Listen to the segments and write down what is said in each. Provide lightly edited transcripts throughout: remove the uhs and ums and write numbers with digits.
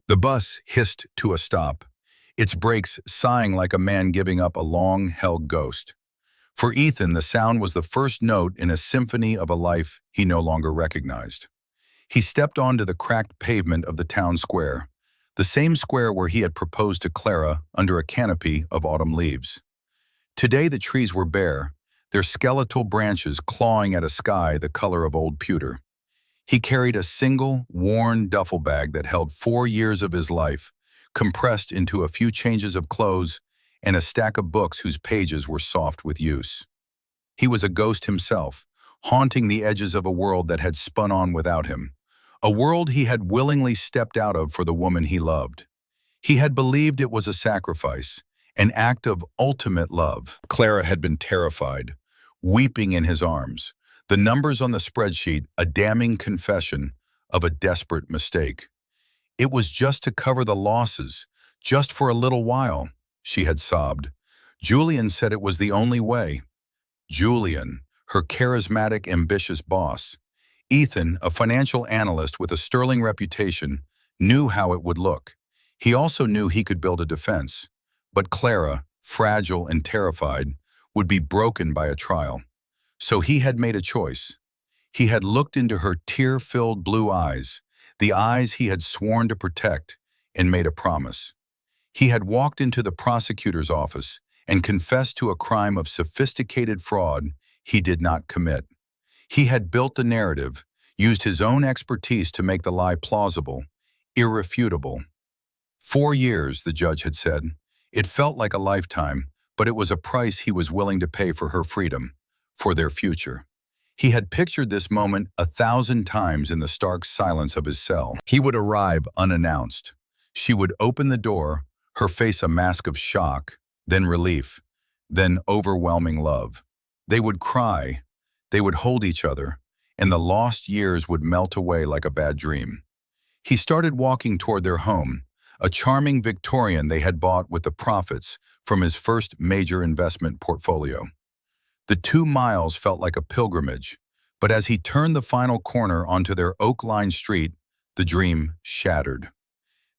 The bus hissed to a stop, its brakes sighing like a man giving up a long-held ghost. For Ethan, the sound was the first note in a symphony of a life he no longer recognized. He stepped onto the cracked pavement of the town square, the same square where he had proposed to Clara under a canopy of autumn leaves. Today the trees were bare, their skeletal branches clawing at a sky the color of old pewter. He carried a single, worn duffel bag that held 4 years of his life, compressed into a few changes of clothes and a stack of books whose pages were soft with use. He was a ghost himself, haunting the edges of a world that had spun on without him, a world he had willingly stepped out of for the woman he loved. He had believed it was a sacrifice, an act of ultimate love. Clara had been terrified, weeping in his arms, the numbers on the spreadsheet a damning confession of a desperate mistake. It was just to cover the losses, just for a little while, she had sobbed. Julian said it was the only way. Julian, her charismatic, ambitious boss. Ethan, a financial analyst with a sterling reputation, knew how it would look. He also knew he could build a defense. But Clara, fragile and terrified, would be broken by a trial. So he had made a choice. He had looked into her tear-filled blue eyes, the eyes he had sworn to protect, and made a promise. He had walked into the prosecutor's office and confessed to a crime of sophisticated fraud he did not commit. He had built the narrative, used his own expertise to make the lie plausible, irrefutable. 4 years, the judge had said. It felt like a lifetime, but it was a price he was willing to pay for her freedom, for their future. He had pictured this moment 1,000 times in the stark silence of his cell. He would arrive unannounced. She would open the door, her face a mask of shock, then relief, then overwhelming love. They would cry, they would hold each other, and the lost years would melt away like a bad dream. He started walking toward their home, a charming Victorian they had bought with the profits from his first major investment portfolio. The 2 miles felt like a pilgrimage, but as he turned the final corner onto their oak-lined street, the dream shattered.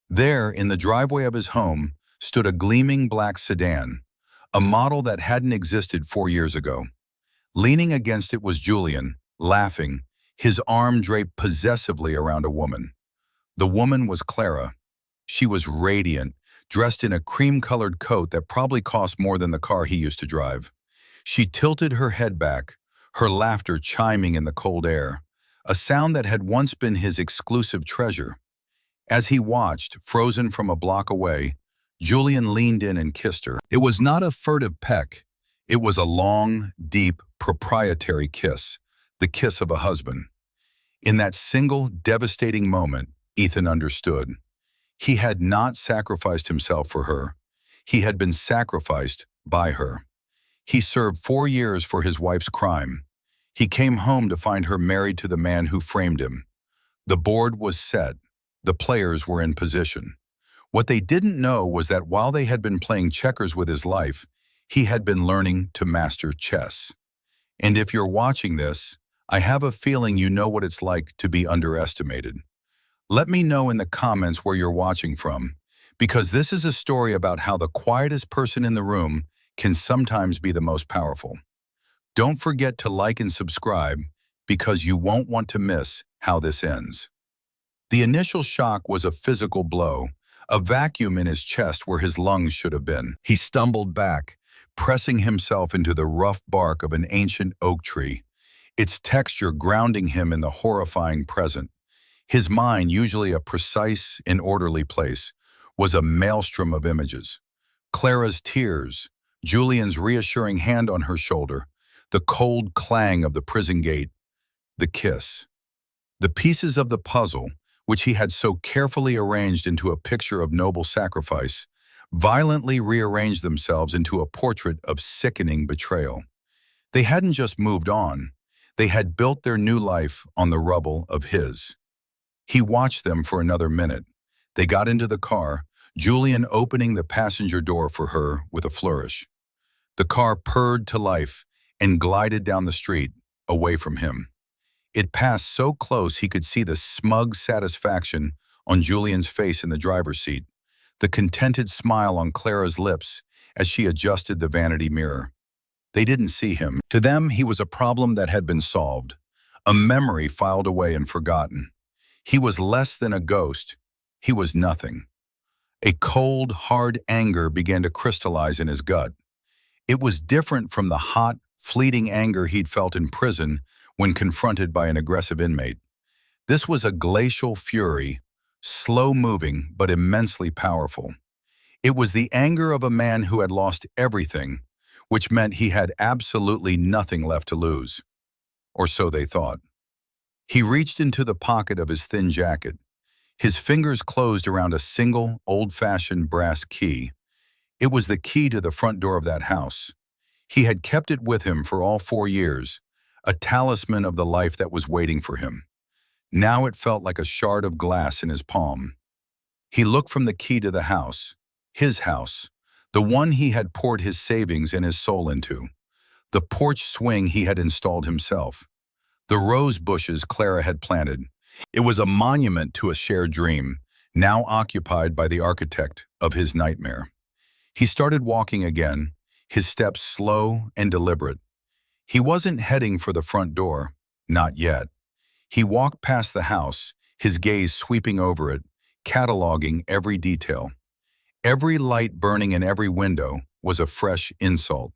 There, in the driveway of his home, stood a gleaming black sedan, a model that hadn't existed 4 years ago. Leaning against it was Julian, laughing, his arm draped possessively around a woman. The woman was Clara. She was radiant, dressed in a cream-colored coat that probably cost more than the car he used to drive. She tilted her head back, her laughter chiming in the cold air, a sound that had once been his exclusive treasure. As he watched, frozen from a block away, Julian leaned in and kissed her. It was not a furtive peck. It was a long, deep, proprietary kiss, the kiss of a husband. In that single, devastating moment, Ethan understood. He had not sacrificed himself for her. He had been sacrificed by her. He served 4 years for his wife's crime. He came home to find her married to the man who framed him. The board was set. The players were in position. What they didn't know was that while they had been playing checkers with his life, he had been learning to master chess. And if you're watching this, I have a feeling you know what it's like to be underestimated. Let me know in the comments where you're watching from, because this is a story about how the quietest person in the room can sometimes be the most powerful. Don't forget to like and subscribe, because you won't want to miss how this ends. The initial shock was a physical blow, a vacuum in his chest where his lungs should have been. He stumbled back, pressing himself into the rough bark of an ancient oak tree, its texture grounding him in the horrifying present. His mind, usually a precise and orderly place, was a maelstrom of images. Clara's tears, Julian's reassuring hand on her shoulder, the cold clang of the prison gate, the kiss. The pieces of the puzzle, which he had so carefully arranged into a picture of noble sacrifice, violently rearranged themselves into a portrait of sickening betrayal. They hadn't just moved on, they had built their new life on the rubble of his. He watched them for another minute. They got into the car, Julian opening the passenger door for her with a flourish. The car purred to life and glided down the street, away from him. It passed so close he could see the smug satisfaction on Julian's face in the driver's seat, the contented smile on Clara's lips as she adjusted the vanity mirror. They didn't see him. To them, he was a problem that had been solved, a memory filed away and forgotten. He was less than a ghost. He was nothing. A cold, hard anger began to crystallize in his gut. It was different from the hot, fleeting anger he'd felt in prison when confronted by an aggressive inmate. This was a glacial fury, slow-moving but immensely powerful. It was the anger of a man who had lost everything, which meant he had absolutely nothing left to lose. Or so they thought. He reached into the pocket of his thin jacket. His fingers closed around a single, old-fashioned brass key. It was the key to the front door of that house. He had kept it with him for all 4 years, a talisman of the life that was waiting for him. Now it felt like a shard of glass in his palm. He looked from the key to the house, his house, the one he had poured his savings and his soul into, the porch swing he had installed himself, the rose bushes Clara had planted. It was a monument to a shared dream, now occupied by the architect of his nightmare. He started walking again, his steps slow and deliberate. He wasn't heading for the front door, not yet. He walked past the house, his gaze sweeping over it, cataloging every detail. Every light burning in every window was a fresh insult.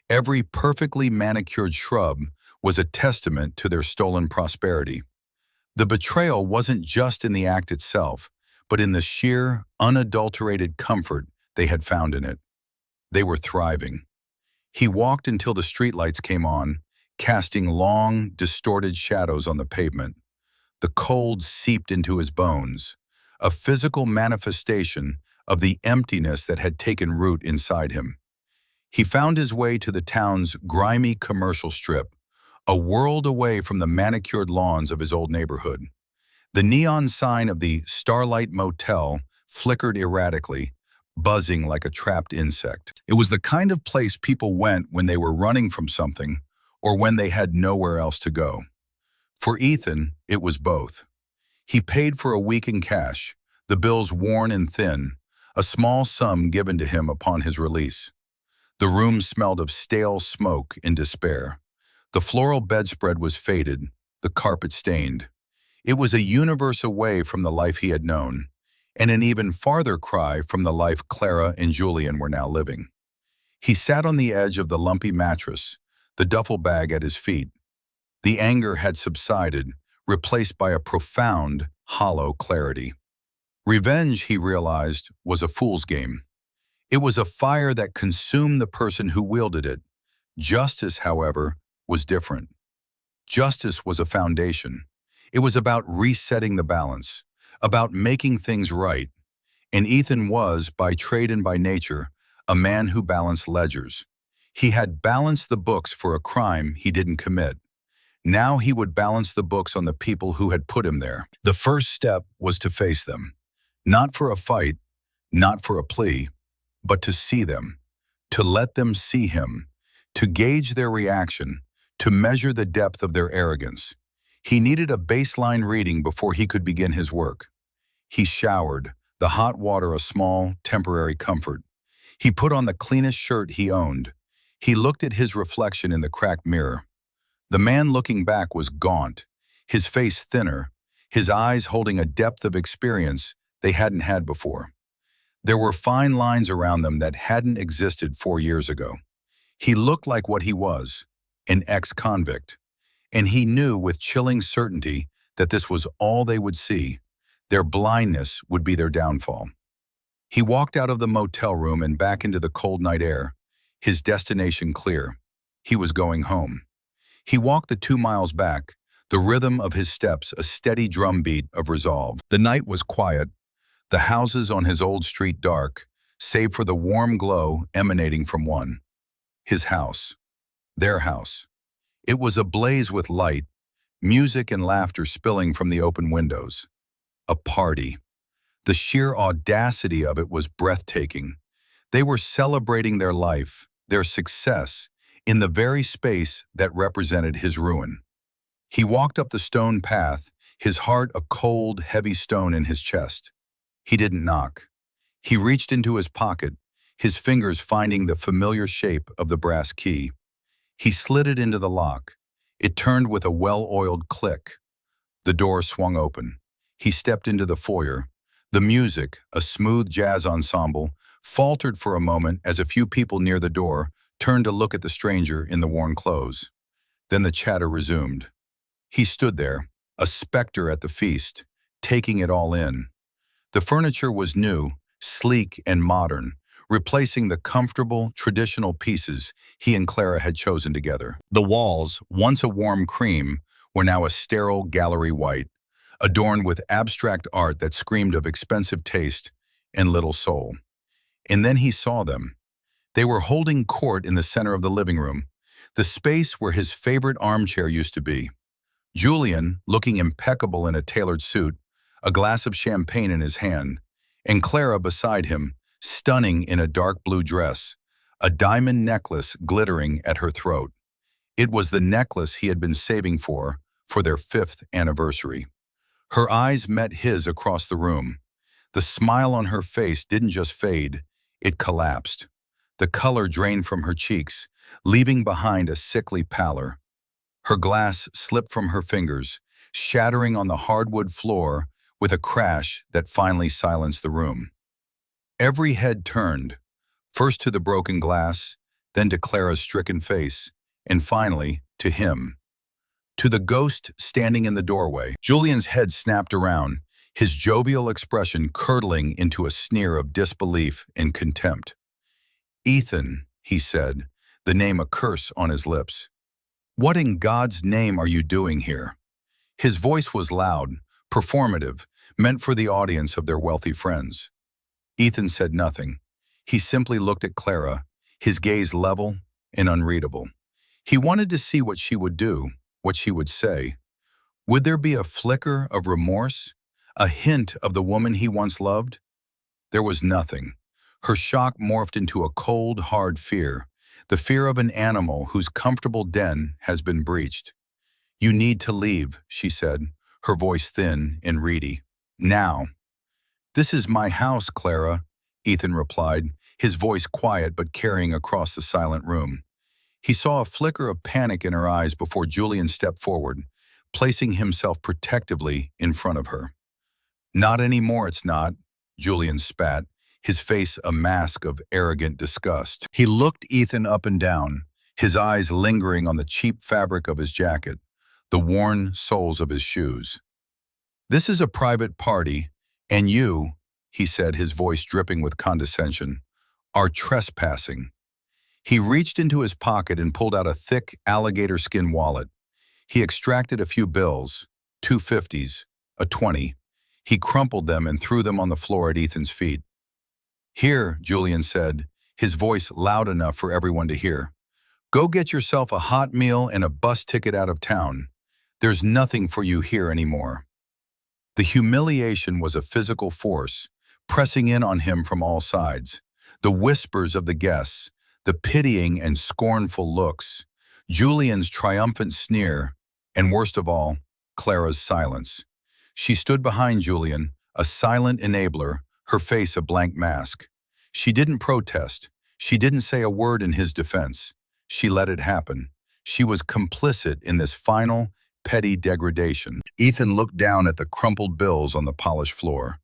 Every perfectly manicured shrub was a testament to their stolen prosperity. The betrayal wasn't just in the act itself, but in the sheer, unadulterated comfort they had found in it. They were thriving. He walked until the streetlights came on, casting long, distorted shadows on the pavement. The cold seeped into his bones, a physical manifestation of the emptiness that had taken root inside him. He found his way to the town's grimy commercial strip, a world away from the manicured lawns of his old neighborhood. The neon sign of the Starlight Motel flickered erratically, buzzing like a trapped insect. It was the kind of place people went when they were running from something or when they had nowhere else to go. For Ethan, it was both. He paid for a week in cash, the bills worn and thin, a small sum given to him upon his release. The room smelled of stale smoke and despair. The floral bedspread was faded, the carpet stained. It was a universe away from the life he had known, and an even farther cry from the life Clara and Julian were now living. He sat on the edge of the lumpy mattress, the duffel bag at his feet. The anger had subsided, replaced by a profound, hollow clarity. Revenge, he realized, was a fool's game. It was a fire that consumed the person who wielded it. Justice, however, was different. Justice was a foundation. It was about resetting the balance, about making things right. And Ethan was, by trade and by nature, a man who balanced ledgers. He had balanced the books for a crime he didn't commit. Now he would balance the books on the people who had put him there. The first step was to face them. Not for a fight, not for a plea, but to see them, to let them see him, to gauge their reaction, to measure the depth of their arrogance. He needed a baseline reading before he could begin his work. He showered, the hot water a small, temporary comfort. He put on the cleanest shirt he owned. He looked at his reflection in the cracked mirror. The man looking back was gaunt, his face thinner, his eyes holding a depth of experience they hadn't had before. There were fine lines around them that hadn't existed 4 years ago. He looked like what he was, an ex-convict. And he knew with chilling certainty that this was all they would see. Their blindness would be their downfall. He walked out of the motel room and back into the cold night air, his destination clear. He was going home. He walked the 2 miles back, the rhythm of his steps a steady drumbeat of resolve. The night was quiet, the houses on his old street dark, save for the warm glow emanating from one. His house. Their house. It was ablaze with light, music and laughter spilling from the open windows. A party. The sheer audacity of it was breathtaking. They were celebrating their life, their success, in the very space that represented his ruin. He walked up the stone path, his heart a cold, heavy stone in his chest. He didn't knock. He reached into his pocket, his fingers finding the familiar shape of the brass key. He slid it into the lock. It turned with a well-oiled click. The door swung open. He stepped into the foyer. The music, a smooth jazz ensemble, faltered for a moment as a few people near the door turned to look at the stranger in the worn clothes. Then the chatter resumed. He stood there, a specter at the feast, taking it all in. The furniture was new, sleek and modern, replacing the comfortable, traditional pieces he and Clara had chosen together. The walls, once a warm cream, were now a sterile gallery white, adorned with abstract art that screamed of expensive taste and little soul. And then he saw them. They were holding court in the center of the living room, the space where his favorite armchair used to be. Julian, looking impeccable in a tailored suit, a glass of champagne in his hand, and Clara beside him, stunning in a dark blue dress, a diamond necklace glittering at her throat. It was the necklace he had been saving for their 5th anniversary. Her eyes met his across the room. The smile on her face didn't just fade, it collapsed. The color drained from her cheeks, leaving behind a sickly pallor. Her glass slipped from her fingers, shattering on the hardwood floor with a crash that finally silenced the room. Every head turned, first to the broken glass, then to Clara's stricken face, and finally to him. To the ghost standing in the doorway. Julian's head snapped around, his jovial expression curdling into a sneer of disbelief and contempt. "Ethan," he said, the name a curse on his lips. "What in God's name are you doing here?" His voice was loud, performative, meant for the audience of their wealthy friends. Ethan said nothing. He simply looked at Clara, his gaze level and unreadable. He wanted to see what she would do, what she would say. Would there be a flicker of remorse, a hint of the woman he once loved? There was nothing. Her shock morphed into a cold, hard fear, the fear of an animal whose comfortable den has been breached. "You need to leave," she said, her voice thin and reedy. "Now." "This is my house, Clara," Ethan replied, his voice quiet but carrying across the silent room. He saw a flicker of panic in her eyes before Julian stepped forward, placing himself protectively in front of her. "Not anymore, it's not," Julian spat, his face a mask of arrogant disgust. He looked Ethan up and down, his eyes lingering on the cheap fabric of his jacket, the worn soles of his shoes. "This is a private party, and you," he said, his voice dripping with condescension, "are trespassing." He reached into his pocket and pulled out a thick alligator skin wallet. He extracted a few bills, 2 50s, a 20. He crumpled them and threw them on the floor at Ethan's feet. "Here," Julian said, his voice loud enough for everyone to hear. "Go get yourself a hot meal and a bus ticket out of town. There's nothing for you here anymore." The humiliation was a physical force, pressing in on him from all sides. The whispers of the guests, the pitying and scornful looks, Julian's triumphant sneer, and worst of all, Clara's silence. She stood behind Julian, a silent enabler, her face a blank mask. She didn't protest. She didn't say a word in his defense. She let it happen. She was complicit in this final, petty degradation. Ethan looked down at the crumpled bills on the polished floor.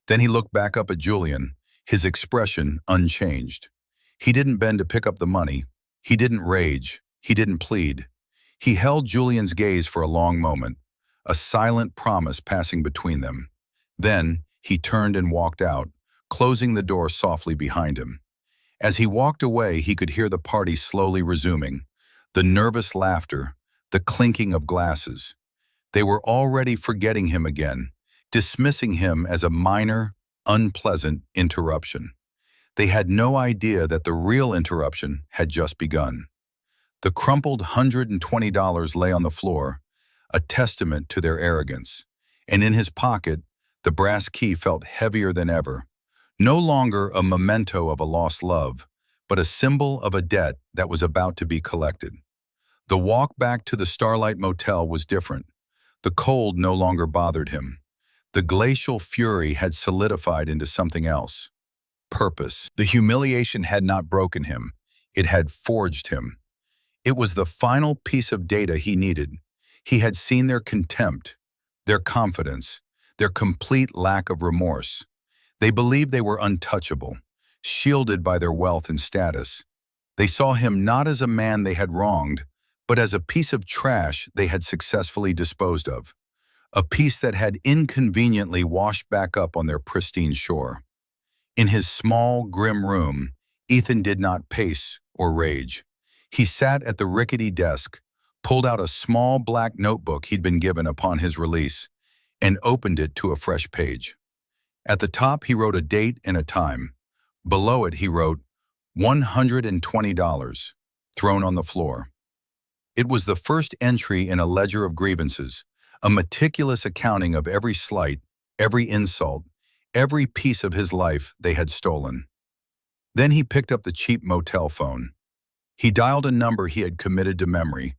Then he looked back up at Julian, his expression unchanged. He didn't bend to pick up the money. He didn't rage. He didn't plead. He held Julian's gaze for a long moment, a silent promise passing between them. Then he turned and walked out, closing the door softly behind him. As he walked away, he could hear the party slowly resuming, the nervous laughter, the clinking of glasses. They were already forgetting him again, dismissing him as a minor, unpleasant interruption. They had no idea that the real interruption had just begun. The crumpled $120 lay on the floor, a testament to their arrogance, and in his pocket, the brass key felt heavier than ever, no longer a memento of a lost love, but a symbol of a debt that was about to be collected. The walk back to the Starlight Motel was different. The cold no longer bothered him. The glacial fury had solidified into something else. Purpose. The humiliation had not broken him. It had forged him. It was the final piece of data he needed. He had seen their contempt, their confidence, their complete lack of remorse. They believed they were untouchable, shielded by their wealth and status. They saw him not as a man they had wronged, but as a piece of trash they had successfully disposed of, a piece that had inconveniently washed back up on their pristine shore. In his small, grim room, Ethan did not pace or rage. He sat at the rickety desk, pulled out a small black notebook he'd been given upon his release, and opened it to a fresh page. At the top, he wrote a date and a time. Below it, he wrote, $120, thrown on the floor. It was the first entry in a ledger of grievances, a meticulous accounting of every slight, every insult, every piece of his life they had stolen. Then he picked up the cheap motel phone. He dialed a number he had committed to memory,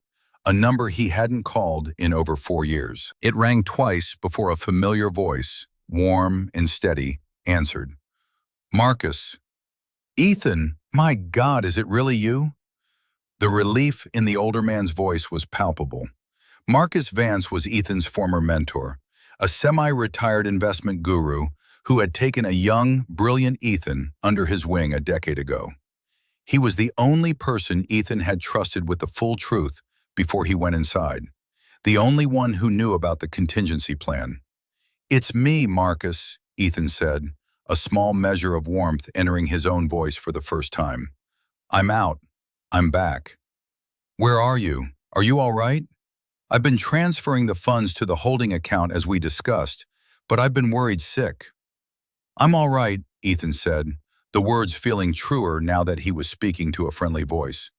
a number he hadn't called in over 4 years. It rang twice before a familiar voice, warm and steady, answered. Marcus. Ethan, my God, is it really you? The relief in the older man's voice was palpable. Marcus Vance was Ethan's former mentor, a semi-retired investment guru who had taken a young, brilliant Ethan under his wing a decade ago. He was the only person Ethan had trusted with the full truth before he went inside, the only one who knew about the contingency plan. It's me, Marcus, Ethan said, a small measure of warmth entering his own voice for the first time. I'm out. I'm back. Where are you? Are you all right? I've been transferring the funds to the holding account as we discussed, but I've been worried sick. I'm all right, Ethan said, the words feeling truer now that he was speaking to a friendly voice.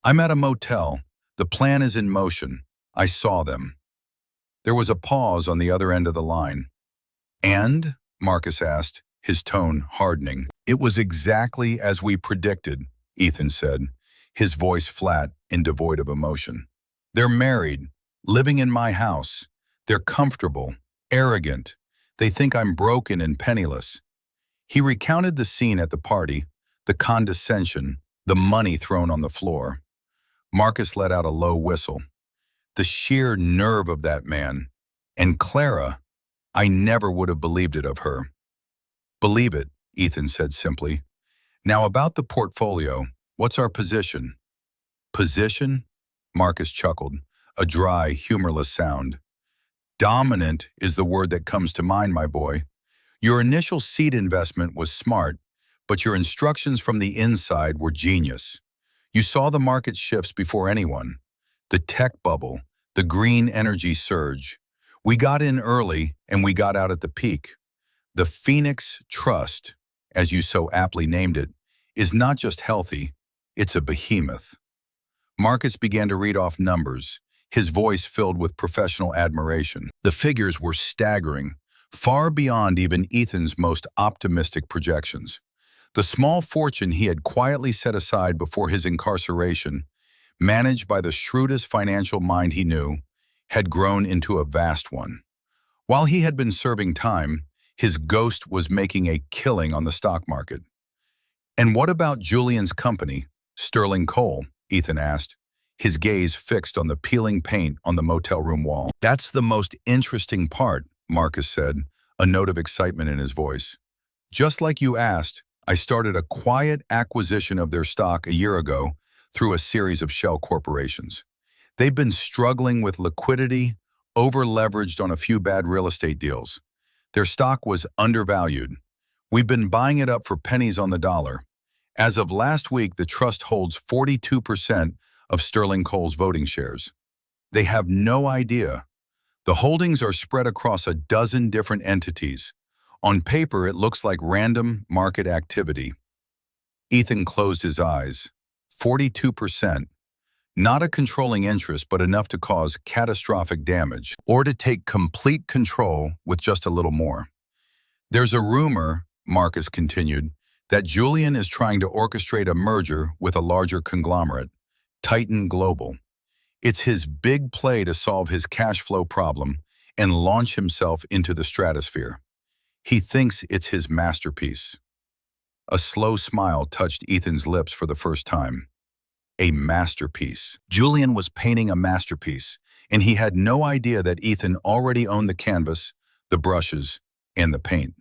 I'm at a motel. The plan is in motion. I saw them. There was a pause on the other end of the line. And? Marcus asked, his tone hardening. It was exactly as we predicted, Ethan said, his voice flat and devoid of emotion. They're married, living in my house. They're comfortable, arrogant. They think I'm broken and penniless. He recounted the scene at the party, the condescension, the money thrown on the floor. Marcus let out a low whistle. The sheer nerve of that man. And Clara, I never would have believed it of her. Believe it, Ethan said simply. Now about the portfolio, what's our position? Position? Marcus chuckled, a dry, humorless sound. Dominant is the word that comes to mind, my boy. Your initial seed investment was smart, but your instructions from the inside were genius. You saw the market shifts before anyone. The tech bubble, the green energy surge. We got in early and we got out at the peak. The Phoenix Trust, as you so aptly named it, is not just healthy, it's a behemoth. Marcus began to read off numbers, his voice filled with professional admiration. The figures were staggering, far beyond even Ethan's most optimistic projections. The small fortune he had quietly set aside before his incarceration, managed by the shrewdest financial mind he knew, had grown into a vast one. While he had been serving time, his ghost was making a killing on the stock market. And what about Julian's company, Sterling Cole? Ethan asked, his gaze fixed on the peeling paint on the motel room wall. That's the most interesting part, Marcus said, a note of excitement in his voice. Just like you asked, I started a quiet acquisition of their stock a year ago through a series of shell corporations. They've been struggling with liquidity, over-leveraged on a few bad real estate deals. Their stock was undervalued. We've been buying it up for pennies on the dollar. As of last week, the trust holds 42% of Sterling Cole's voting shares. They have no idea. The holdings are spread across a dozen different entities. On paper, it looks like random market activity. Ethan closed his eyes. 42%. Not a controlling interest, but enough to cause catastrophic damage, or to take complete control with just a little more. There's a rumor, Marcus continued, that Julian is trying to orchestrate a merger with a larger conglomerate, Titan Global. It's his big play to solve his cash flow problem and launch himself into the stratosphere. He thinks it's his masterpiece. A slow smile touched Ethan's lips for the first time. A masterpiece. Julian was painting a masterpiece, and he had no idea that Ethan already owned the canvas, the brushes, and the paint.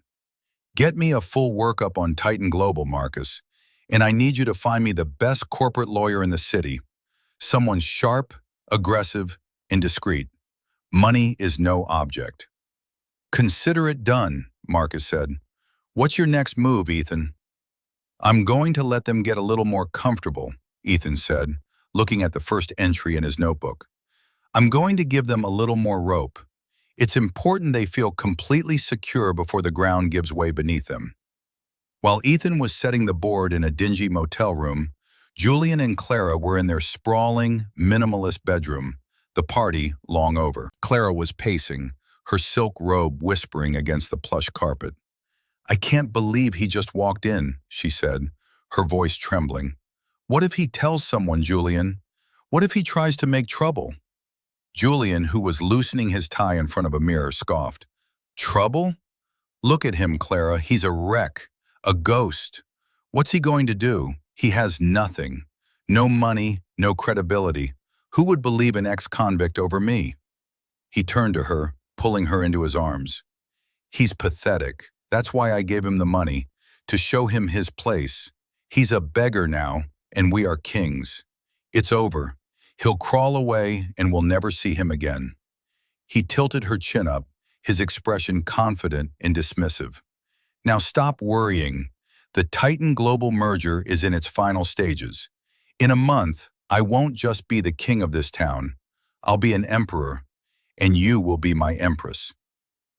Get me a full workup on Titan Global, Marcus, and I need you to find me the best corporate lawyer in the city, someone sharp, aggressive, and discreet. Money is no object. Consider it done, Marcus said. What's your next move, Ethan? I'm going to let them get a little more comfortable, Ethan said, looking at the first entry in his notebook. I'm going to give them a little more rope. It's important they feel completely secure before the ground gives way beneath them. While Ethan was setting the board in a dingy motel room, Julian and Clara were in their sprawling, minimalist bedroom, the party long over. Clara was pacing, her silk robe whispering against the plush carpet. I can't believe he just walked in, she said, her voice trembling. What if he tells someone, Julian? What if he tries to make trouble? Julian, who was loosening his tie in front of a mirror, scoffed. Trouble? Look at him, Clara. He's a wreck, a ghost. What's he going to do? He has nothing. No money, no credibility. Who would believe an ex-convict over me? He turned to her, pulling her into his arms. He's pathetic. That's why I gave him the money, to show him his place. He's a beggar now, and we are kings. It's over. He'll crawl away, and we'll never see him again. He tilted her chin up, his expression confident and dismissive. Now stop worrying. The Titan Global merger is in its final stages. In a month, I won't just be the king of this town. I'll be an emperor, and you will be my empress.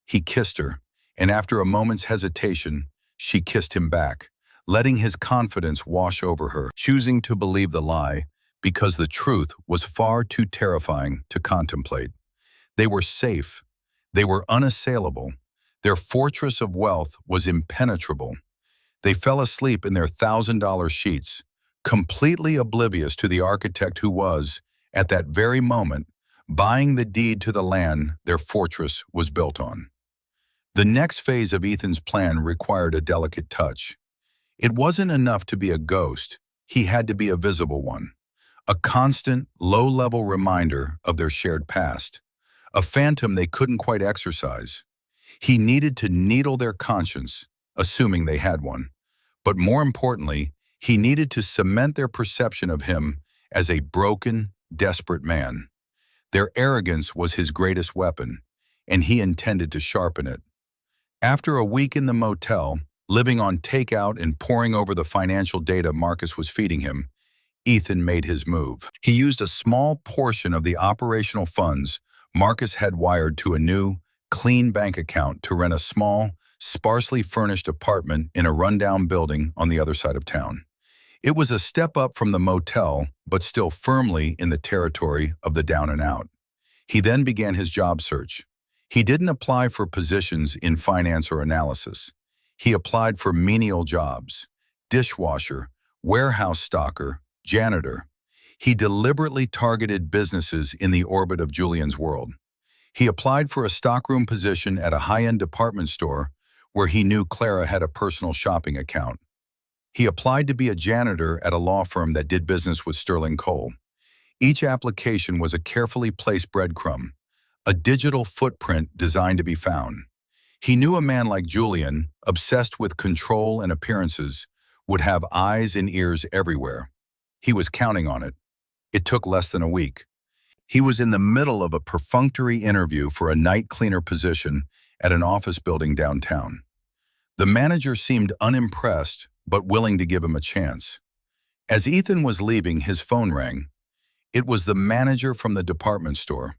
He kissed her, and after a moment's hesitation, she kissed him back, letting his confidence wash over her, choosing to believe the lie because the truth was far too terrifying to contemplate. They were safe. They were unassailable. Their fortress of wealth was impenetrable. They fell asleep in their $1,000 sheets, completely oblivious to the architect who was, at that very moment, buying the deed to the land their fortress was built on. The next phase of Ethan's plan required a delicate touch. It wasn't enough to be a ghost. He had to be a visible one. A constant, low-level reminder of their shared past. A phantom they couldn't quite exorcise. He needed to needle their conscience, assuming they had one. But more importantly, he needed to cement their perception of him as a broken, desperate man. Their arrogance was his greatest weapon, and he intended to sharpen it. After a week in the motel, living on takeout and poring over the financial data Marcus was feeding him, Ethan made his move. He used a small portion of the operational funds Marcus had wired to a new, clean bank account to rent a small, sparsely furnished apartment in a rundown building on the other side of town. It was a step up from the motel, but still firmly in the territory of the down and out. He then began his job search. He didn't apply for positions in finance or analysis. He applied for menial jobs: dishwasher, warehouse stocker, janitor. He deliberately targeted businesses in the orbit of Julian's world. He applied for a stockroom position at a high-end department store where he knew Clara had a personal shopping account. He applied to be a janitor at a law firm that did business with Sterling Cole. Each application was a carefully placed breadcrumb, a digital footprint designed to be found. He knew a man like Julian, obsessed with control and appearances, would have eyes and ears everywhere. He was counting on it. It took less than a week. He was in the middle of a perfunctory interview for a night cleaner position at an office building downtown. The manager seemed unimpressed, but willing to give him a chance. As Ethan was leaving, his phone rang. It was the manager from the department store.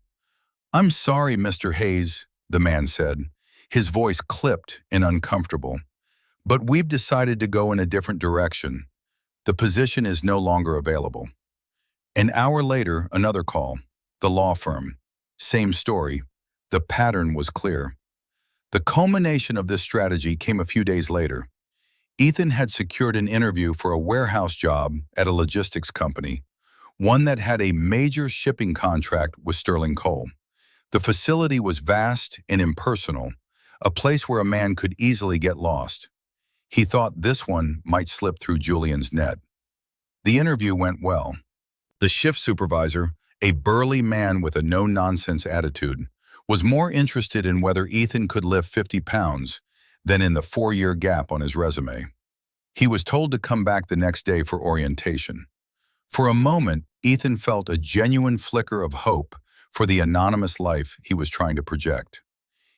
"I'm sorry, Mr. Hayes," the man said, his voice clipped and uncomfortable, "but we've decided to go in a different direction. The position is no longer available." An hour later, another call. The law firm. Same story. The pattern was clear. The culmination of this strategy came a few days later. Ethan had secured an interview for a warehouse job at a logistics company, one that had a major shipping contract with Sterling Coal. The facility was vast and impersonal, a place where a man could easily get lost. He thought this one might slip through Julian's net. The interview went well. The shift supervisor, a burly man with a no-nonsense attitude, was more interested in whether Ethan could lift 50 pounds than in the 4-year gap on his resume. He was told to come back the next day for orientation. For a moment, Ethan felt a genuine flicker of hope for the anonymous life he was trying to project.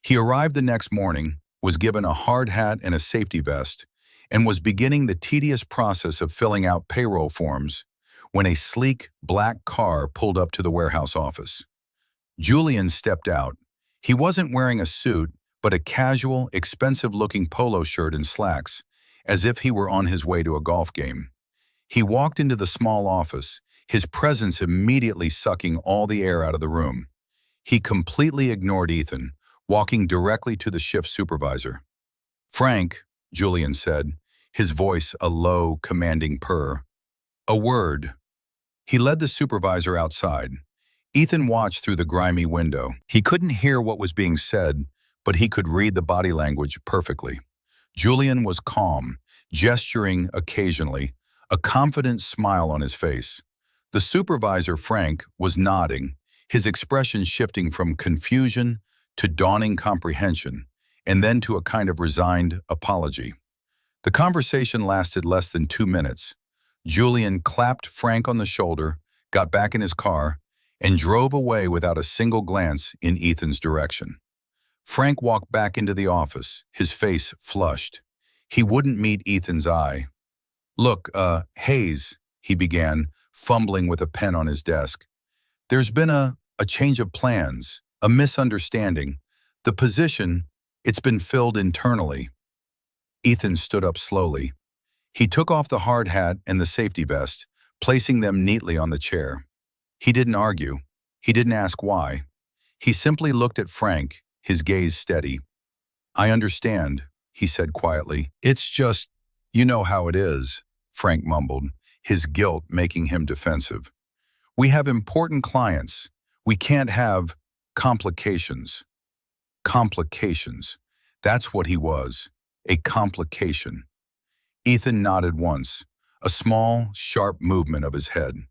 He arrived the next morning, was given a hard hat and a safety vest, and was beginning the tedious process of filling out payroll forms when a sleek, black car pulled up to the warehouse office. Julian stepped out. He wasn't wearing a suit, but a casual, expensive-looking polo shirt and slacks, as if he were on his way to a golf game. He walked into the small office, his presence immediately sucking all the air out of the room. He completely ignored Ethan, walking directly to the shift supervisor. "Frank," Julian said, his voice a low, commanding purr. "A word." He led the supervisor outside. Ethan watched through the grimy window. He couldn't hear what was being said, but he could read the body language perfectly. Julian was calm, gesturing occasionally, a confident smile on his face. The supervisor, Frank, was nodding, his expression shifting from confusion to dawning comprehension, and then to a kind of resigned apology. The conversation lasted less than 2 minutes. Julian clapped Frank on the shoulder, got back in his car, and drove away without a single glance in Ethan's direction. Frank walked back into the office, his face flushed. He wouldn't meet Ethan's eye. "Look, Hayes," he began, fumbling with a pen on his desk. "There's been a change of plans, a misunderstanding. The position, it's been filled internally." Ethan stood up slowly. He took off the hard hat and the safety vest, placing them neatly on the chair. He didn't argue. He didn't ask why. He simply looked at Frank, his gaze steady. "I understand," he said quietly. "It's just, you know how it is," Frank mumbled, his guilt making him defensive. "We have important clients. We can't have complications." Complications. That's what he was, a complication. Ethan nodded once, a small, sharp movement of his head.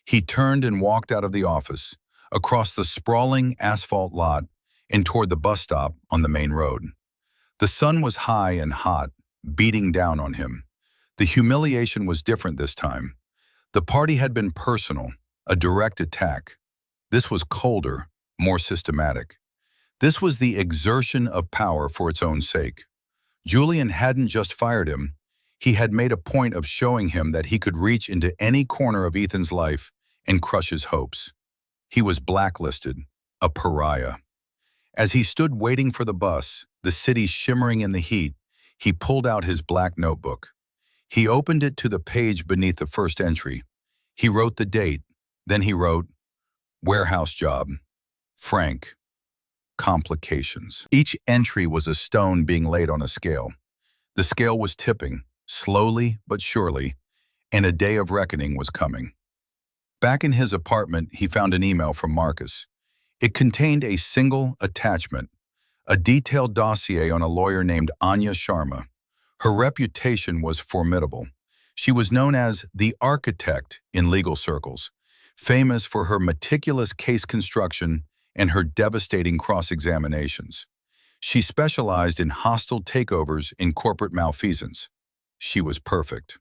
He turned and walked out of the office, across the sprawling asphalt lot and toward the bus stop on the main road. The sun was high and hot, beating down on him. The humiliation was different this time. The party had been personal, a direct attack. This was colder, more systematic. This was the exertion of power for its own sake. Julian hadn't just fired him. He had made a point of showing him that he could reach into any corner of Ethan's life and crush his hopes. He was blacklisted, a pariah. As he stood waiting for the bus, the city shimmering in the heat, he pulled out his black notebook. He opened it to the page beneath the first entry. He wrote the date. Then he wrote, "Warehouse job. Frank. Complications." Each entry was a stone being laid on a scale. The scale was tipping, slowly but surely, and a day of reckoning was coming. Back in his apartment, he found an email from Marcus. It contained a single attachment, a detailed dossier on a lawyer named Anya Sharma. Her reputation was formidable. She was known as the architect in legal circles, famous for her meticulous case construction and her devastating cross-examinations. She specialized in hostile takeovers in corporate malfeasance. She was perfect.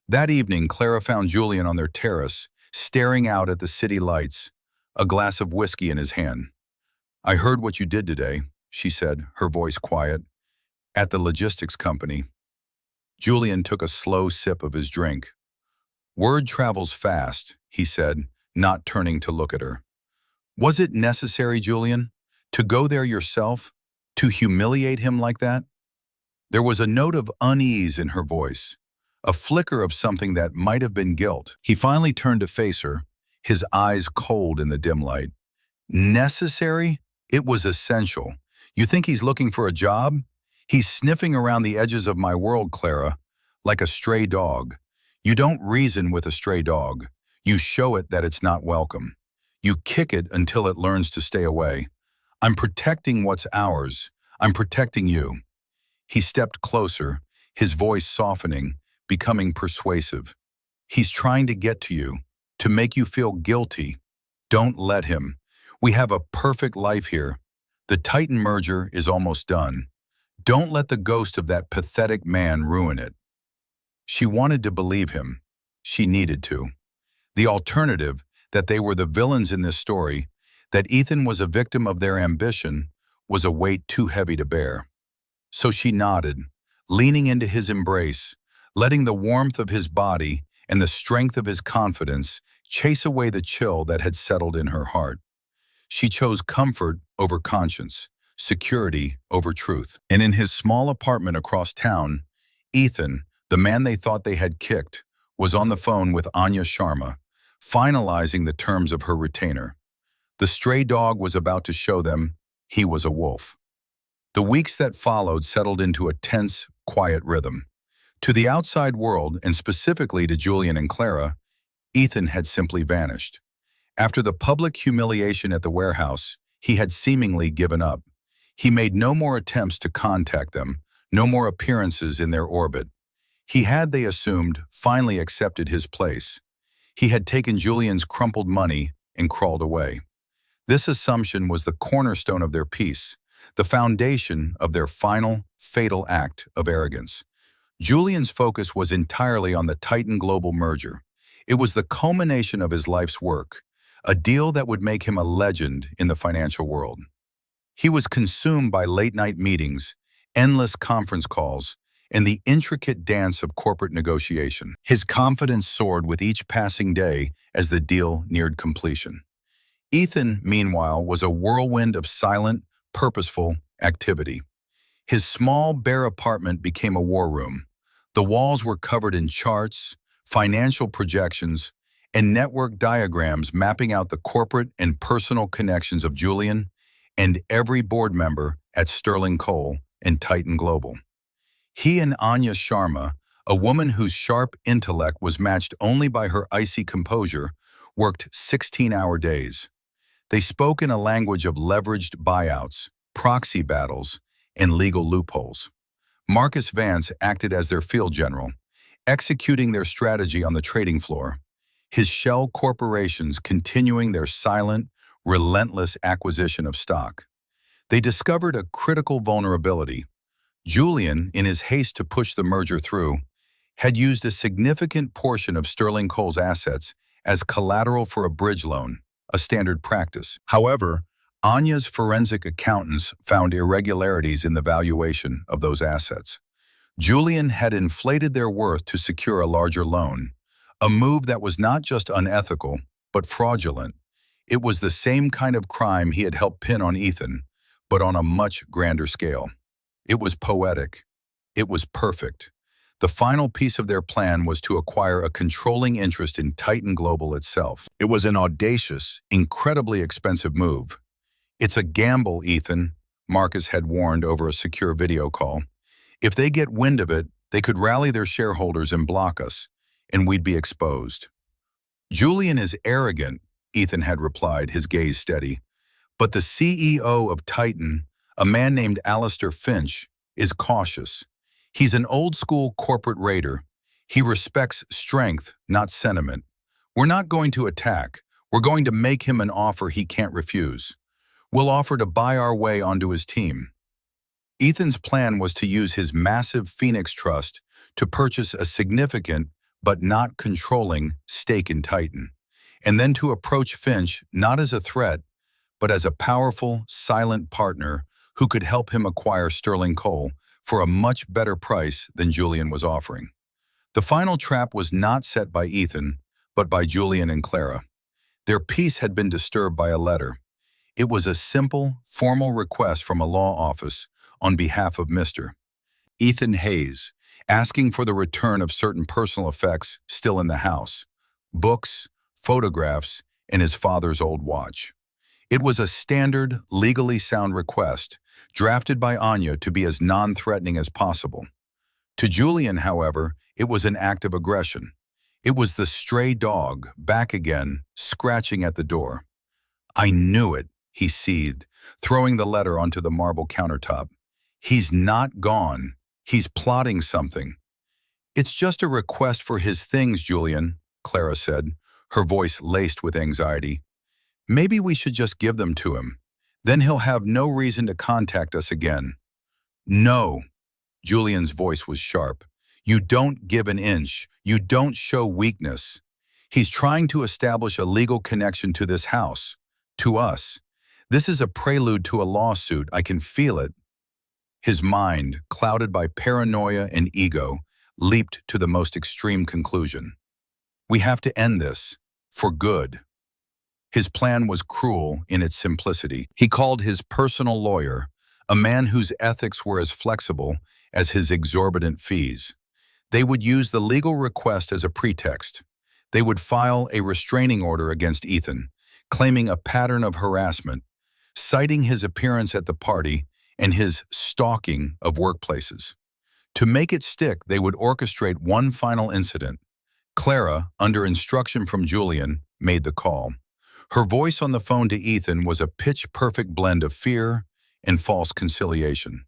That evening, Clara found Julian on their terrace, staring out at the city lights, a glass of whiskey in his hand. "I heard what you did today," she said, her voice quiet. "At the logistics company." Julian took a slow sip of his drink. "Word travels fast," he said, not turning to look at her. "Was it necessary, Julian, to go there yourself, to humiliate him like that?" There was a note of unease in her voice, a flicker of something that might have been guilt. He finally turned to face her, his eyes cold in the dim light. "Necessary? It was essential. You think he's looking for a job? He's sniffing around the edges of my world, Clara, like a stray dog. You don't reason with a stray dog. You show it that it's not welcome. You kick it until it learns to stay away. I'm protecting what's ours. I'm protecting you. He stepped closer, his voice softening, becoming persuasive. He's trying to get to you, to make you feel guilty. Don't let him. We have a perfect life here. The Titan merger is almost done. Don't let the ghost of that pathetic man ruin it. She wanted to believe him. She needed to. The alternative, that they were the villains in this story, that Ethan was a victim of their ambition, was a weight too heavy to bear. So she nodded, leaning into his embrace, letting the warmth of his body and the strength of his confidence chase away the chill that had settled in her heart. She chose comfort over conscience, security over truth. And in his small apartment across town, Ethan, the man they thought they had kicked, was on the phone with Anya Sharma, finalizing the terms of her retainer. The stray dog was about to show them he was a wolf. The weeks that followed settled into a tense, quiet rhythm. To the outside world, and specifically to Julian and Clara, Ethan had simply vanished. After the public humiliation at the warehouse, he had seemingly given up. He made no more attempts to contact them, no more appearances in their orbit. He had, they assumed, finally accepted his place. He had taken Julian's crumpled money and crawled away. This assumption was the cornerstone of their peace, the foundation of their final, fatal act of arrogance. Julian's focus was entirely on the Titan Global merger. It was the culmination of his life's work, a deal that would make him a legend in the financial world. He was consumed by late-night meetings, endless conference calls, and the intricate dance of corporate negotiation. His confidence soared with each passing day as the deal neared completion. Ethan, meanwhile, was a whirlwind of silent, purposeful activity. His small, bare apartment became a war room. The walls were covered in charts, financial projections, and network diagrams mapping out the corporate and personal connections of Julian and every board member at Sterling Coal and Titan Global. He and Anya Sharma, a woman whose sharp intellect was matched only by her icy composure, worked 16-hour days. They spoke in a language of leveraged buyouts, proxy battles, and legal loopholes. Marcus Vance acted as their field general, executing their strategy on the trading floor, his shell corporations continuing their silent, relentless acquisition of stock. They discovered a critical vulnerability. Julian, in his haste to push the merger through, had used a significant portion of Sterling Coal's assets as collateral for a bridge loan, a standard practice. However, Anya's forensic accountants found irregularities in the valuation of those assets. Julian had inflated their worth to secure a larger loan, a move that was not just unethical, but fraudulent. It was the same kind of crime he had helped pin on Ethan, but on a much grander scale. It was poetic. It was perfect. The final piece of their plan was to acquire a controlling interest in Titan Global itself. It was an audacious, incredibly expensive move. "It's a gamble, Ethan," Marcus had warned over a secure video call. "If they get wind of it, they could rally their shareholders and block us, and we'd be exposed." "Julian is arrogant," Ethan had replied, his gaze steady. "But the CEO of Titan, a man named Alistair Finch, is cautious. He's an old-school corporate raider. He respects strength, not sentiment. We're not going to attack. We're going to make him an offer he can't refuse. We'll offer to buy our way onto his team." Ethan's plan was to use his massive Phoenix Trust to purchase a significant, but not controlling, stake in Titan, and then to approach Finch not as a threat, but as a powerful, silent partner who could help him acquire Sterling Coal for a much better price than Julian was offering. The final trap was not set by Ethan, but by Julian and Clara. Their peace had been disturbed by a letter. It was a simple, formal request from a law office on behalf of Mr. Ethan Hayes, asking for the return of certain personal effects still in the house: books, photographs, and his father's old watch. It was a standard, legally sound request, drafted by Anya to be as non-threatening as possible. To Julian, however, it was an act of aggression. It was the stray dog, back again, scratching at the door. I knew it, he seethed, throwing the letter onto the marble countertop. He's not gone. He's plotting something. It's just a request for his things, Julian, Clara said, her voice laced with anxiety. Maybe we should just give them to him. Then he'll have no reason to contact us again. No, Julian's voice was sharp. You don't give an inch. You don't show weakness. He's trying to establish a legal connection to this house, to us. This is a prelude to a lawsuit. I can feel it. His mind, clouded by paranoia and ego, leaped to the most extreme conclusion. We have to end this, for good. His plan was cruel in its simplicity. He called his personal lawyer, a man whose ethics were as flexible as his exorbitant fees. They would use the legal request as a pretext. They would file a restraining order against Ethan, claiming a pattern of harassment, citing his appearance at the party and his stalking of workplaces. To make it stick, they would orchestrate one final incident. Clara, under instruction from Julian, made the call. Her voice on the phone to Ethan was a pitch-perfect blend of fear and false conciliation.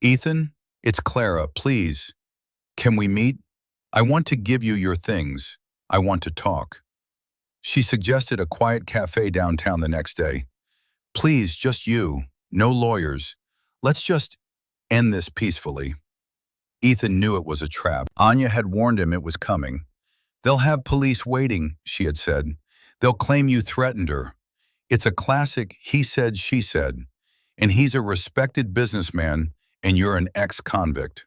Ethan, it's Clara, please. Can we meet? I want to give you your things. I want to talk. She suggested a quiet cafe downtown the next day. Please, just you, no lawyers. Let's just end this peacefully. Ethan knew it was a trap. Anya had warned him it was coming. They'll have police waiting, she had said. They'll claim you threatened her. It's a classic he said, she said. And he's a respected businessman, and you're an ex-convict.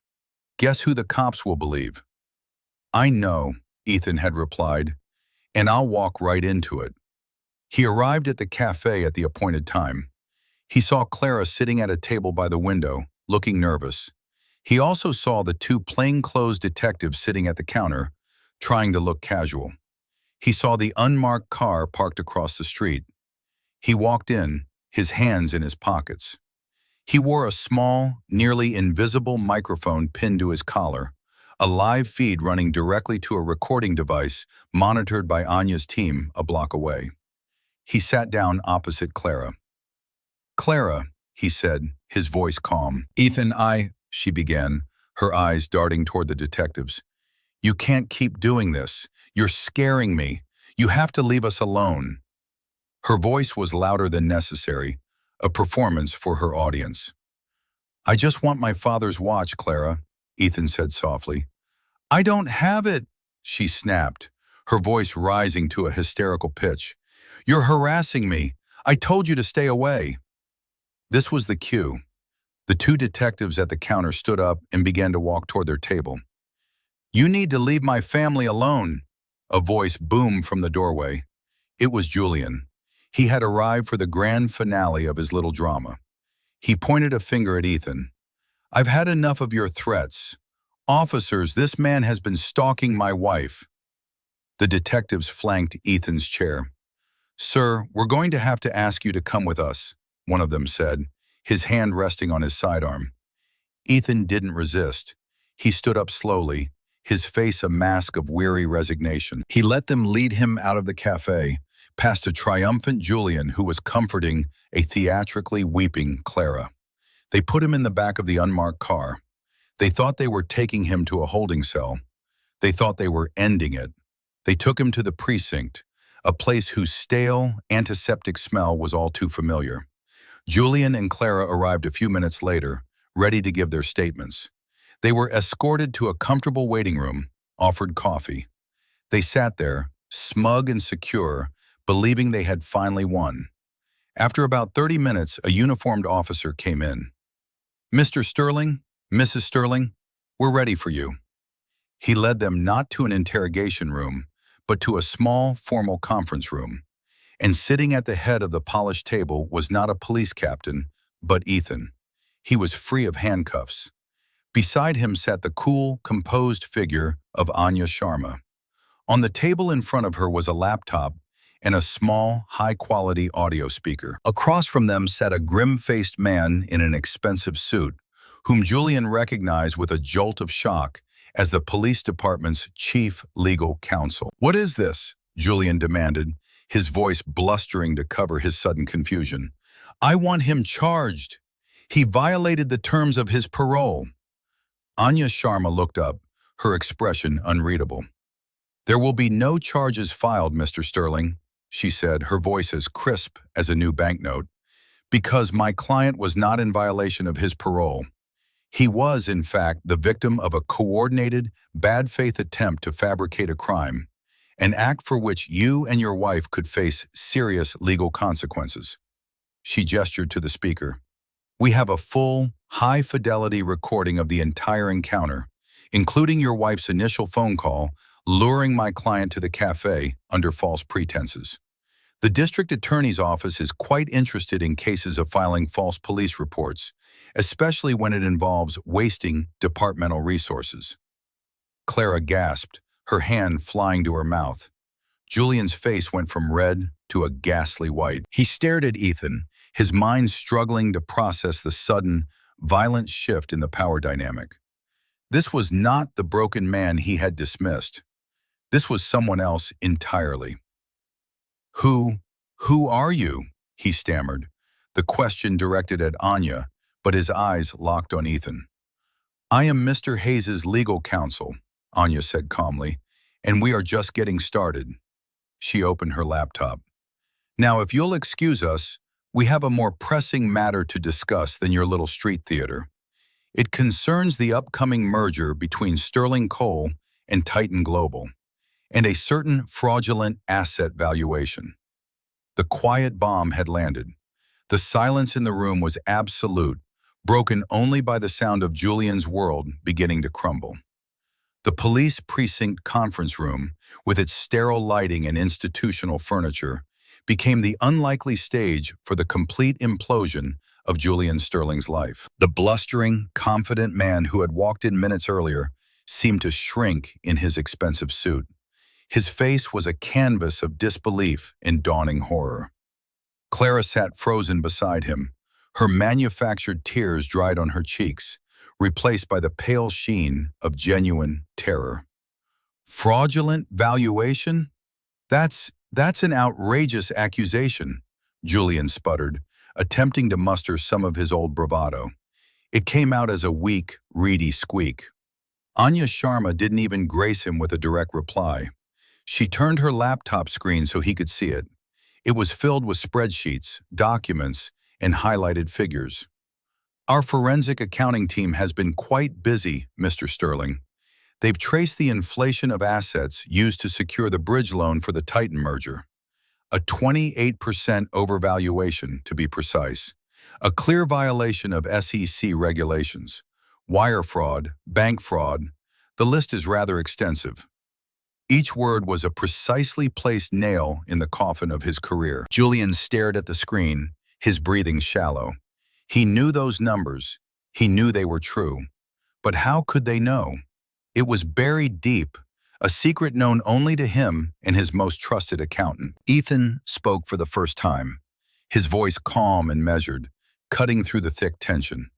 Guess who the cops will believe? I know, Ethan had replied, and I'll walk right into it. He arrived at the cafe at the appointed time. He saw Clara sitting at a table by the window, looking nervous. He also saw the two plainclothes detectives sitting at the counter, trying to look casual. He saw the unmarked car parked across the street. He walked in, his hands in his pockets. He wore a small, nearly invisible microphone pinned to his collar, a live feed running directly to a recording device monitored by Anya's team a block away. He sat down opposite Clara. Clara, he said, his voice calm. Ethan, she began, her eyes darting toward the detectives. You can't keep doing this. You're scaring me. You have to leave us alone. Her voice was louder than necessary, a performance for her audience. I just want my father's watch, Clara, Ethan said softly. I don't have it, she snapped, her voice rising to a hysterical pitch. You're harassing me. I told you to stay away. This was the cue. The two detectives at the counter stood up and began to walk toward their table. You need to leave my family alone, a voice boomed from the doorway. It was Julian. He had arrived for the grand finale of his little drama. He pointed a finger at Ethan. I've had enough of your threats. Officers, this man has been stalking my wife. The detectives flanked Ethan's chair. Sir, we're going to have to ask you to come with us, one of them said, his hand resting on his sidearm. Ethan didn't resist. He stood up slowly, his face a mask of weary resignation. He let them lead him out of the cafe, past a triumphant Julian who was comforting a theatrically weeping Clara. They put him in the back of the unmarked car. They thought they were taking him to a holding cell. They thought they were ending it. They took him to the precinct, a place whose stale, antiseptic smell was all too familiar. Julian and Clara arrived a few minutes later, ready to give their statements. They were escorted to a comfortable waiting room, offered coffee. They sat there, smug and secure, believing they had finally won. After about 30 minutes, a uniformed officer came in. Mr. Sterling, Mrs. Sterling, we're ready for you. He led them not to an interrogation room, but to a small, formal conference room. And sitting at the head of the polished table was not a police captain, but Ethan. He was free of handcuffs. Beside him sat the cool, composed figure of Anya Sharma. On the table in front of her was a laptop and a small, high-quality audio speaker. Across from them sat a grim-faced man in an expensive suit, whom Julian recognized with a jolt of shock as the police department's chief legal counsel. "What is this?" Julian demanded, his voice blustering to cover his sudden confusion. "I want him charged. He violated the terms of his parole." Anya Sharma looked up, her expression unreadable. "There will be no charges filed, Mr. Sterling," she said, her voice as crisp as a new banknote, "because my client was not in violation of his parole. He was, in fact, the victim of a coordinated, bad faith attempt to fabricate a crime, an act for which you and your wife could face serious legal consequences." She gestured to the speaker. "We have a full, high-fidelity recording of the entire encounter, including your wife's initial phone call, luring my client to the cafe under false pretenses. The district attorney's office is quite interested in cases of filing false police reports, especially when it involves wasting departmental resources." Clara gasped, her hand flying to her mouth. Julian's face went from red to a ghastly white. He stared at Ethan, his mind struggling to process the sudden, violent shift in the power dynamic. This was not the broken man he had dismissed. This was someone else entirely. Who are you?" he stammered, the question directed at Anya, but his eyes locked on Ethan. "I am Mr. Hayes's legal counsel," Anya said calmly, "and we are just getting started." She opened her laptop. "Now, if you'll excuse us, we have a more pressing matter to discuss than your little street theater. It concerns the upcoming merger between Sterling Coal and Titan Global, and a certain fraudulent asset valuation." The quiet bomb had landed. The silence in the room was absolute, broken only by the sound of Julian's world beginning to crumble. The police precinct conference room, with its sterile lighting and institutional furniture, became the unlikely stage for the complete implosion of Julian Sterling's life. The blustering, confident man who had walked in minutes earlier seemed to shrink in his expensive suit. His face was a canvas of disbelief and dawning horror. Clara sat frozen beside him, her manufactured tears dried on her cheeks, replaced by the pale sheen of genuine terror. "Fraudulent valuation? That's an outrageous accusation," Julian sputtered, attempting to muster some of his old bravado. It came out as a weak, reedy squeak. Anya Sharma didn't even grace him with a direct reply. She turned her laptop screen so he could see it. It was filled with spreadsheets, documents, and highlighted figures. "Our forensic accounting team has been quite busy, Mr. Sterling. They've traced the inflation of assets used to secure the bridge loan for the Titan merger. A 28% overvaluation, to be precise. A clear violation of SEC regulations. Wire fraud, bank fraud. The list is rather extensive." Each word was a precisely placed nail in the coffin of his career. Julian stared at the screen, his breathing shallow. He knew those numbers. He knew they were true. But how could they know? It was buried deep, a secret known only to him and his most trusted accountant. Ethan spoke for the first time, his voice calm and measured, cutting through the thick tension.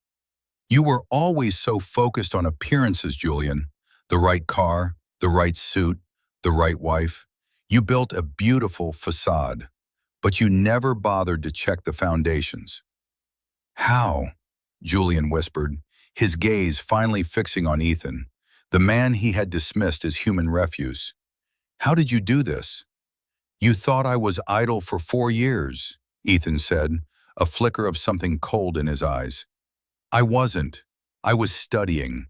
"You were always so focused on appearances, Julian. The right car, the right suit, the right wife. You built a beautiful facade, but you never bothered to check the foundations." "How?" Julian whispered, his gaze finally fixing on Ethan, the man he had dismissed as human refuse. "How did you do this?" "You thought I was idle for 4 years," Ethan said, a flicker of something cold in his eyes. "I wasn't. I was studying.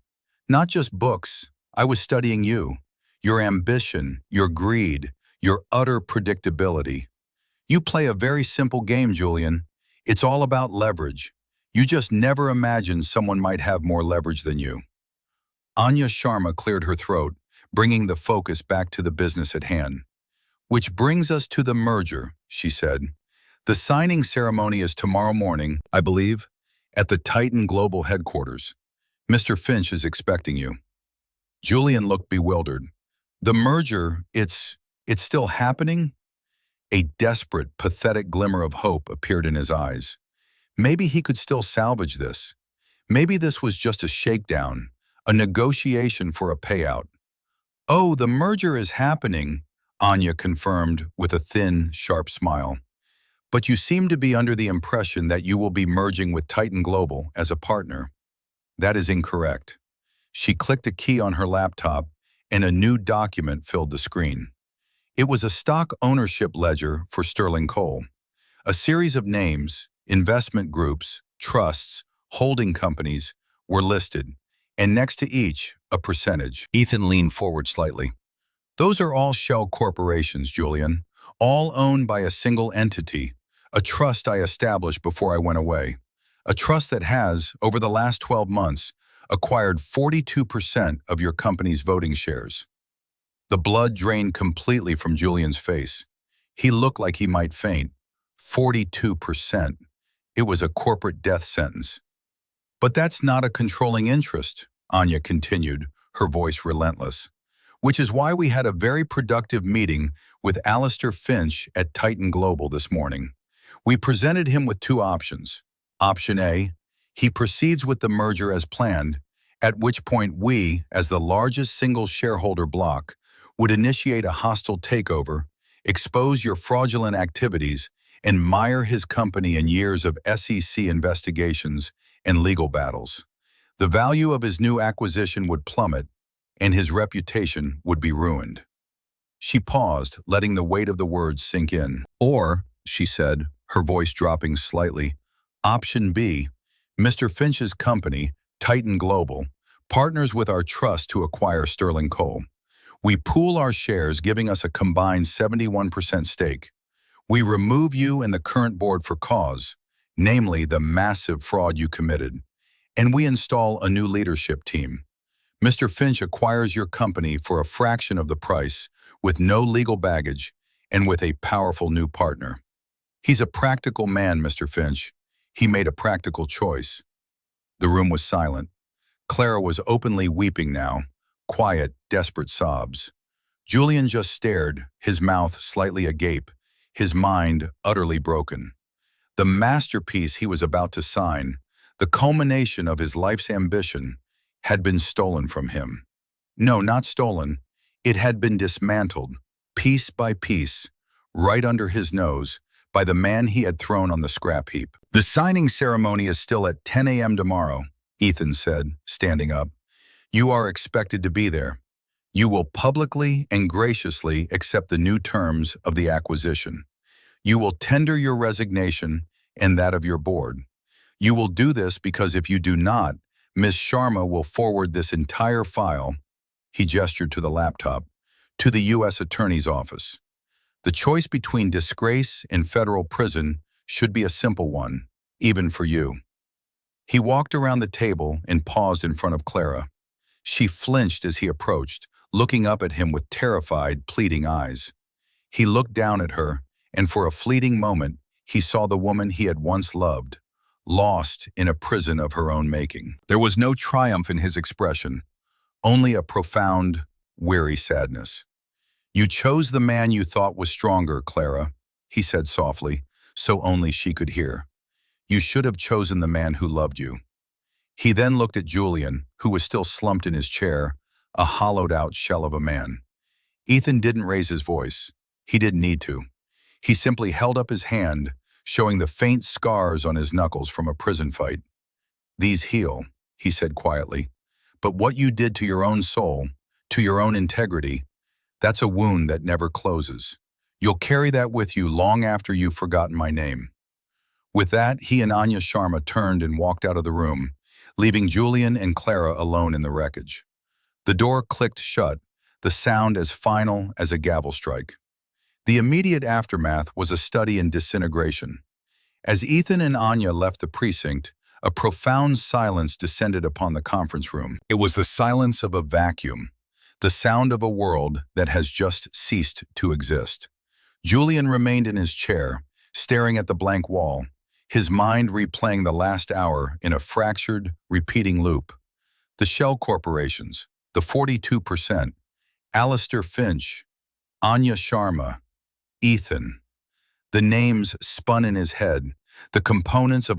Not just books. I was studying you. Your ambition, your greed, your utter predictability. You play a very simple game, Julian. It's all about leverage. You just never imagined someone might have more leverage than you." Anya Sharma cleared her throat, bringing the focus back to the business at hand. "Which brings us to the merger," she said. "The signing ceremony is tomorrow morning, I believe, at the Titan Global headquarters. Mr. Finch is expecting you." Julian looked bewildered. "The merger, it's still happening?" A desperate, pathetic glimmer of hope appeared in his eyes. Maybe he could still salvage this. Maybe this was just a shakedown, a negotiation for a payout. "Oh, the merger is happening," Anya confirmed with a thin, sharp smile. "But you seem to be under the impression that you will be merging with Titan Global as a partner." "That is incorrect." She clicked a key on her laptop, and a new document filled the screen. It was a stock ownership ledger for Sterling Coal. A series of names, investment groups, trusts, holding companies were listed, and next to each, a percentage. Ethan leaned forward slightly. "Those are all shell corporations, Julian, all owned by a single entity, a trust I established before I went away. A trust that has, over the last 12 months, acquired 42% of your company's voting shares." The blood drained completely from Julian's face. He looked like he might faint. 42%. It was a corporate death sentence. "But that's not a controlling interest," Anya continued, her voice relentless. "Which is why we had a very productive meeting with Alistair Finch at Titan Global this morning. We presented him with two options. Option A, he proceeds with the merger as planned, at which point we, as the largest single shareholder block, would initiate a hostile takeover, expose your fraudulent activities, and mire his company in years of SEC investigations and legal battles. The value of his new acquisition would plummet, and his reputation would be ruined." She paused, letting the weight of the words sink in. "Or," she said, her voice dropping slightly, "Option B, Mr. Finch's company, Titan Global, partners with our trust to acquire Sterling Coal. We pool our shares, giving us a combined 71% stake. We remove you and the current board for cause, namely the massive fraud you committed, and we install a new leadership team. Mr. Finch acquires your company for a fraction of the price, with no legal baggage, and with a powerful new partner. He's a practical man, Mr. Finch. He made a practical choice." The room was silent. Clara was openly weeping now, quiet, desperate sobs. Julian just stared, his mouth slightly agape, his mind utterly broken. The masterpiece he was about to sign, the culmination of his life's ambition, had been stolen from him. No, not stolen. It had been dismantled, piece by piece, right under his nose, by the man he had thrown on the scrap heap. "The signing ceremony is still at 10 a.m. tomorrow," Ethan said, standing up. "You are expected to be there. You will publicly and graciously accept the new terms of the acquisition. You will tender your resignation and that of your board. You will do this because if you do not, Ms. Sharma will forward this entire file," he gestured to the laptop, "to the U.S. Attorney's Office. The choice between disgrace and federal prison should be a simple one, even for you." He walked around the table and paused in front of Clara. She flinched as he approached, looking up at him with terrified, pleading eyes. He looked down at her, and for a fleeting moment, he saw the woman he had once loved, lost in a prison of her own making. There was no triumph in his expression, only a profound, weary sadness. "You chose the man you thought was stronger, Clara," he said softly, so only she could hear. "You should have chosen the man who loved you." He then looked at Julian, who was still slumped in his chair, a hollowed-out shell of a man. Ethan didn't raise his voice. He didn't need to. He simply held up his hand, showing the faint scars on his knuckles from a prison fight. "These heal," he said quietly. "But what you did to your own soul, to your own integrity, that's a wound that never closes. You'll carry that with you long after you've forgotten my name." With that, he and Anya Sharma turned and walked out of the room, leaving Julian and Clara alone in the wreckage. The door clicked shut, the sound as final as a gavel strike. The immediate aftermath was a study in disintegration. As Ethan and Anya left the precinct, a profound silence descended upon the conference room. It was the silence of a vacuum, the sound of a world that has just ceased to exist. Julian remained in his chair, staring at the blank wall, his mind replaying the last hour in a fractured, repeating loop. The shell corporations, the 42%, Alistair Finch, Anya Sharma, Ethan. The names spun in his head, the components of